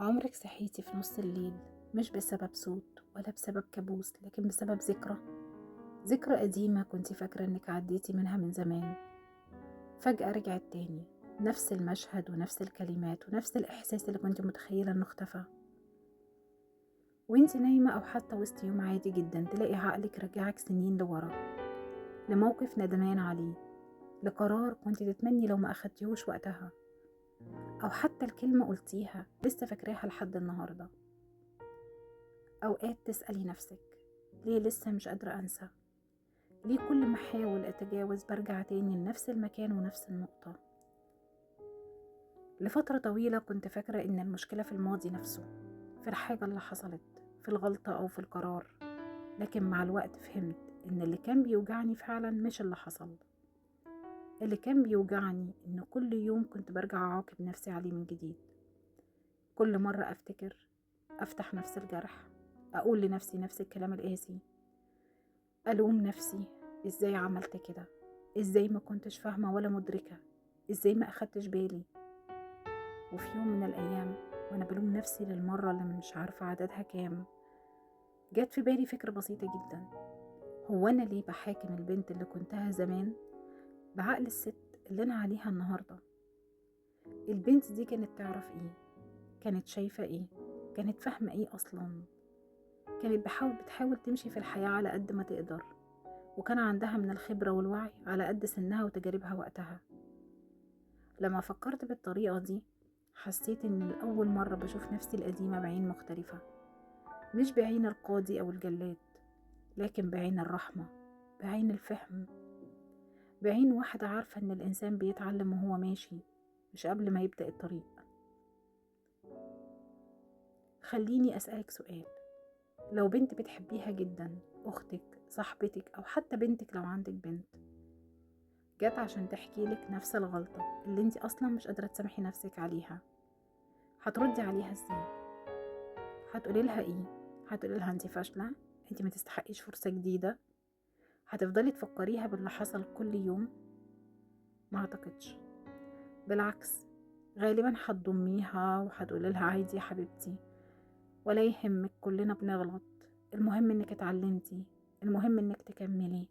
عمرك صحيتي في نص الليل، مش بسبب صوت ولا بسبب كابوس، لكن بسبب ذكرى قديمة كنتي فاكرة انك عديتي منها من زمان. فجأة رجعت تاني، نفس المشهد ونفس الكلمات ونفس الإحساس اللي كنت متخيلة انه اختفى. وانتي نايمة أو حتى وسط يوم عادي جدا، تلاقي عقلك رجعك سنين لورا، لموقف ندمان عليه، لقرار كنت تتمني لو ما أخدتيهوش وقتها، أو حتى الكلمة قلتيها لسه فاكراها لحد النهاردة. أوقات تسألي نفسك، ليه لسه مش قادرة أنسى؟ ليه كل ما أحاول أتجاوز برجع تاني لنفس المكان ونفس النقطة؟ لفترة طويلة كنت فاكرة إن المشكلة في الماضي نفسه، في الحاجة اللي حصلت، في الغلطة أو في القرار. لكن مع الوقت فهمت إن اللي كان بيوجعني فعلا مش اللي حصل. اللي كان بيوجعني إن كل يوم كنت برجع أعاقب نفسي عليه من جديد. كل مرة أفتكر، أفتح نفس الجرح، أقول لنفسي نفس الكلام القاسي، ألوم نفسي، إزاي عملت كده؟ إزاي ما كنتش فاهمة ولا مدركة؟ إزاي ما أخدتش بالي؟ وفي يوم من الأيام وأنا بلوم نفسي للمرة اللي مش عارفة عددها كام، جت في بالي فكرة بسيطة جدا. هو أنا ليه بحاكم البنت اللي كنتها زمان بعقل الست اللي أنا عليها النهاردة؟ البنت دي كانت تعرف إيه؟ كانت شايفة إيه؟ كانت فاهمة إيه أصلا؟ كانت بتحاول تمشي في الحياة على قد ما تقدر، وكان عندها من الخبرة والوعي على قد سنها وتجاربها وقتها. لما فكرت بالطريقة دي حسيت إن لأول مرة بشوف نفسي القديمة بعين مختلفة، مش بعين القاضي أو الجلاد، لكن بعين الرحمة، بعين الفهم، بعين واحدة عارفة إن الإنسان بيتعلم وهو ماشي، مش قبل ما يبدأ الطريق. خليني أسألك سؤال، لو بنت بتحبيها جدا، أختك، صاحبتك، أو حتى بنتك لو عندك بنت، جت عشان تحكيلك نفس الغلطة اللي انتي أصلا مش قادرة تسامحي نفسك عليها، هتردي عليها ازاي؟ هتقولي لها ايه؟ هتقولي لها انتي فاشلة، انتي ما تستحقيش فرصة جديدة؟ هتفضلي تفكريها باللي حصل كل يوم؟ ما اعتقدش. بالعكس، غالبا هتضميها وهتقولي لها عادي يا حبيبتي، ولا يهمك، كلنا بنغلط، المهم انك اتعلمتي، المهم انك تكملي.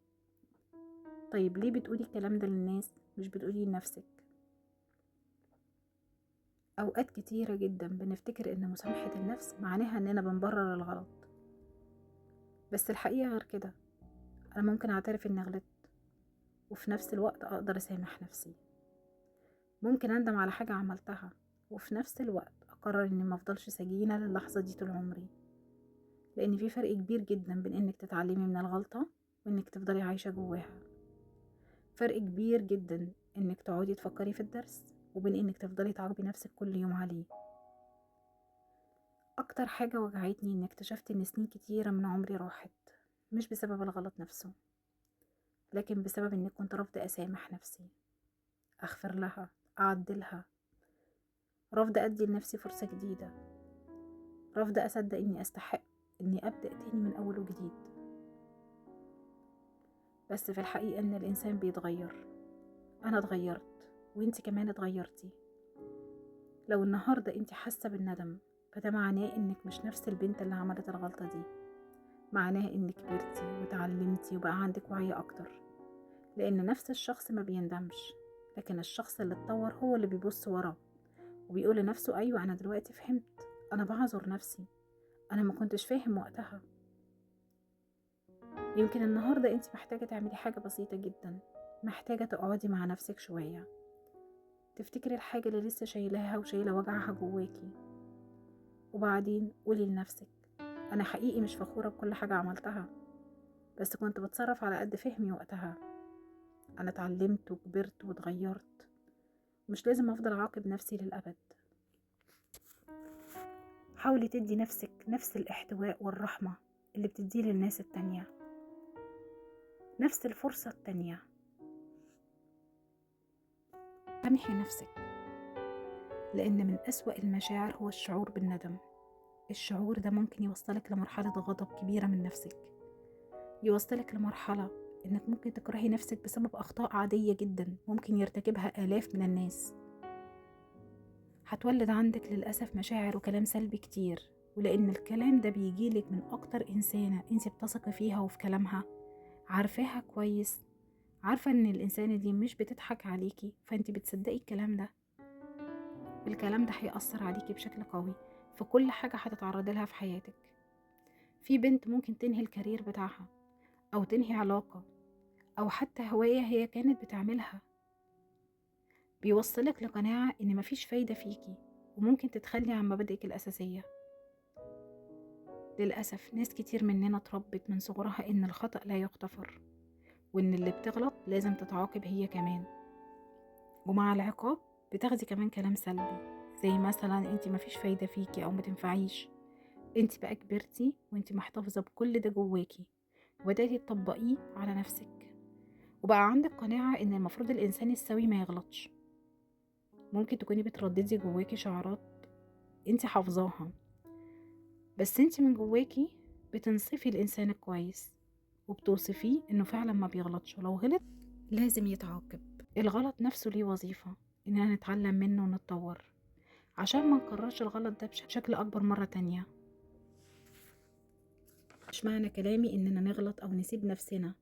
طيب ليه بتقولي الكلام ده للناس مش بتقوليه لنفسك؟ اوقات كتيرة جدا بنفتكر ان مسامحة النفس معناها اننا بنبرر الغلط، بس الحقيقة غير كده. انا ممكن اعترف اني غلطت، وفي نفس الوقت اقدر اسامح نفسي. ممكن اندم على حاجة عملتها، وفي نفس الوقت اقرر اني مفضلش سجينة للحظة دي طول عمري. لان في فرق كبير جدا بين انك تتعلمي من الغلطة وانك تفضلي عايشة جواها. فرق كبير جدا انك تقعدي تفكري في الدرس وبين انك تفضلي تعاقبي نفسك كل يوم عليه. اكتر حاجة وجعتني اني اكتشفت ان سنين كتيرة من عمري راحت، مش بسبب الغلط نفسه، لكن بسبب اني كنت رافضة اسامح نفسي، اغفر لها، اعدلها، رافضة ادي لنفسي فرصة جديدة، رافضة اصدق اني استحق اني ابدأ تاني من اول وجديد. بس في الحقيقة ان الانسان بيتغير. انا اتغيرت وانتي كمان اتغيرتي. لو النهاردة انتي حاسة بالندم، فده معناه انك مش نفس البنت اللي عملت الغلطة دي، معناه انك كبرتي وتعلمتي وبقى عندك وعي اكتر. لان نفس الشخص ما بيندمش، لكن الشخص اللي اتطور هو اللي بيبص وراه وبيقول لنفسه ايوه انا دلوقتي فهمت، انا بعذر نفسي، انا ما كنتش فاهم وقتها. يمكن النهاردة انت محتاجة تعملي حاجة بسيطة جدا، محتاجة تقعدي مع نفسك شوية، تفتكري الحاجة اللي لسه شايلاها وشايلة وجعها جواكي، وبعدين قولي لنفسك انا حقيقي مش فخورة بكل حاجة عملتها، بس كنت بتصرف على قد فهمي وقتها. انا اتعلمت وكبرت واتغيرت، مش لازم افضل اعاقب نفسي للابد. حاولي تدي نفسك نفس الاحتواء والرحمة اللي بتديه للناس التانية، نفس الفرصة التانية. سامحي نفسك، لأن من أسوأ المشاعر هو الشعور بالندم. الشعور ده ممكن يوصلك لمرحلة غضب كبيرة من نفسك، يوصلك لمرحلة إنك ممكن تكرهي نفسك بسبب أخطاء عادية جدا ممكن يرتكبها آلاف من الناس. هتولد عندك للأسف مشاعر وكلام سلبي كتير، ولأن الكلام ده بيجيلك من أكتر إنسانة انت بتثقي فيها وفي كلامها، عارفاها كويس، عارفة ان الإنسانة دي مش بتضحك عليكي، فانت بتصدقي الكلام ده. الكلام ده هيأثر عليكي بشكل قوي في كل حاجة هتتعرضي لها في حياتك. في بنت ممكن تنهي الكارير بتاعها، أو تنهي علاقة، أو حتى هواية هي كانت بتعملها. بيوصلك لقناعة إن مفيش فايدة فيكي، وممكن تتخلي عن مبادئك الأساسية. للأسف ناس كتير مننا اتربت من صغرها إن الخطأ لا يغتفر، وإن اللي بتغلط لازم تتعاقب هي كمان، ومع العقاب بتاخدي كمان كلام سلبي، زي مثلا انت مفيش فايدة فيكي أو متنفعيش. انت بقى كبرتي وانت محتفظة بكل ده جواكي، وبدأتي تطبقيه على نفسك، وبقى عندك قناعة إن المفروض الإنسان السوي ما يغلطش. ممكن تكوني بترددي جواكي شعارات انت حافظاها، بس انت من جواكي بتنصفي الإنسان الكويس، وبتوصفيه إنه فعلا ما بيغلطش، ولو غلط لازم يتعاقب. الغلط نفسه ليه وظيفة، إننا نتعلم منه ونتطور عشان ما نكررش الغلط ده بشكل أكبر مرة تانية. مش معنى كلامي إننا نغلط أو نسيب نفسنا،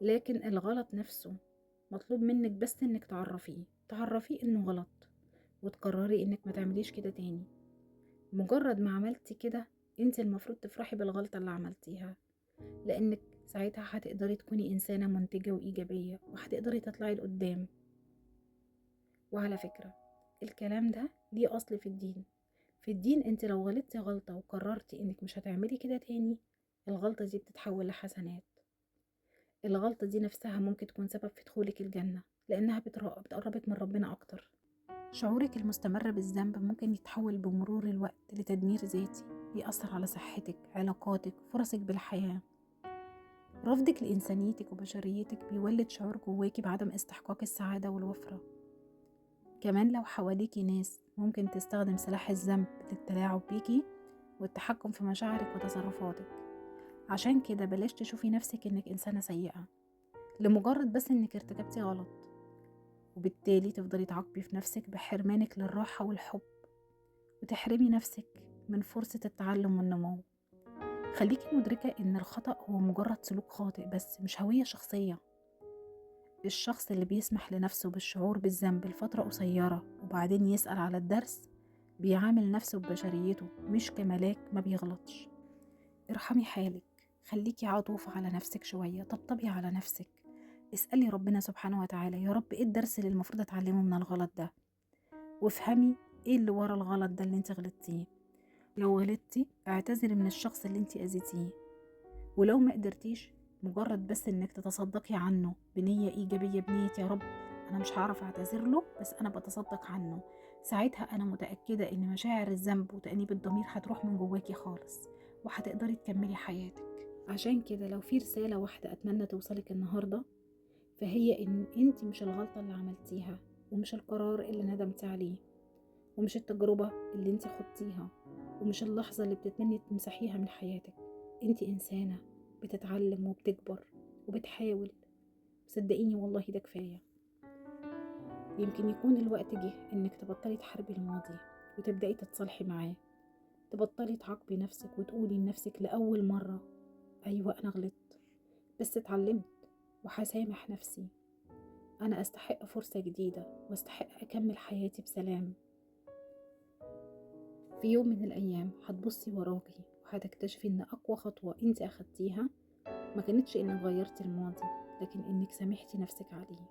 لكن الغلط نفسه مطلوب منك بس إنك تعرفيه إنه غلط، وتقرري إنك ما تعمليش كده تاني. مجرد ما عملتي كده انت المفروض تفرحي بالغلطة اللي عملتيها، لأنك ساعتها هتقدري تكوني إنسانة منتجة وإيجابية، وهتقدري تطلعي لقدام. وعلى فكرة، الكلام ده ليه أصل في الدين. في الدين انت لو غلطتي غلطة وقررتي انك مش هتعملي كده تاني، الغلطة دي بتتحول لحسنات. الغلطة دي نفسها ممكن تكون سبب في دخولك الجنة، لأنها بتقربك من ربنا أكتر. شعورك المستمر بالذنب ممكن يتحول بمرور الوقت لتدمير ذاتي، بيأثر على صحتك، علاقاتك، فرصك بالحياة. رفضك لإنسانيتك وبشريتك بيولد شعور جواكي بعدم استحقاق السعادة والوفرة. كمان لو حواليكي ناس ممكن تستخدم سلاح الذنب للتلاعب بيكي والتحكم في مشاعرك وتصرفاتك. عشان كده بلاش تشوفي نفسك انك انسانة سيئة لمجرد بس انك ارتكبتي غلط، وبالتالي تفضلي تعاقبي في نفسك بحرمانك للراحة والحب، وتحرمي نفسك من فرصة التعلم والنمو. خليكي مدركة ان الخطأ هو مجرد سلوك خاطئ، بس مش هوية شخصية. الشخص اللي بيسمح لنفسه بالشعور بالذنب لفترة قصيرة وبعدين يسأل على الدرس، بيعامل نفسه ببشريته مش كملاك ما بيغلطش. ارحمي حالك، خليكي عطوفة على نفسك شوية، طبطبي على نفسك، اسألي ربنا سبحانه وتعالى يا رب ايه الدرس اللي المفروض اتعلمه من الغلط ده، وافهمي ايه اللي ورا الغلط ده اللي انت غلطتيه. لو غلطتي اعتذري من الشخص اللي انت اذيتيه، ولو ما قدرتيش مجرد بس انك تتصدقي عنه بنية ايجابية، بنية يا رب انا مش هعرف اعتذر له بس انا بتصدق عنه، ساعتها انا متأكدة ان مشاعر الذنب وتأنيب الضمير هتروح من جواكي خالص، وهتقدري تكملي حياتك. عشان كده لو في رسالة واحدة اتمنى توصلك النهاردة، فهي ان انت مش الغلطة اللي عملتيها، ومش القرار اللي ندمتي عليه، ومش التجربة اللي انت خضتيها، ومش اللحظة اللي بتتمني تمسحيها من حياتك. انت انسانة بتتعلم وبتكبر وبتحاول، صدقيني والله ده كفاية. يمكن يكون الوقت جه انك تبطلي تحاربي الماضي وتبدأي تتصالحي معاه، تبطلي تعاقبي نفسك وتقولي لنفسك لأول مرة أيوة أنا غلطت بس اتعلمت وهسامح نفسي. أنا أستحق فرصة جديدة واستحق أكمل حياتي بسلام. في يوم من الأيام هتبصي وراكي وهتكتشفي إن أقوى خطوة أنت أخدتيها ما كانتش إنك غيرتي الماضي، لكن إنك سامحتي نفسك عليه.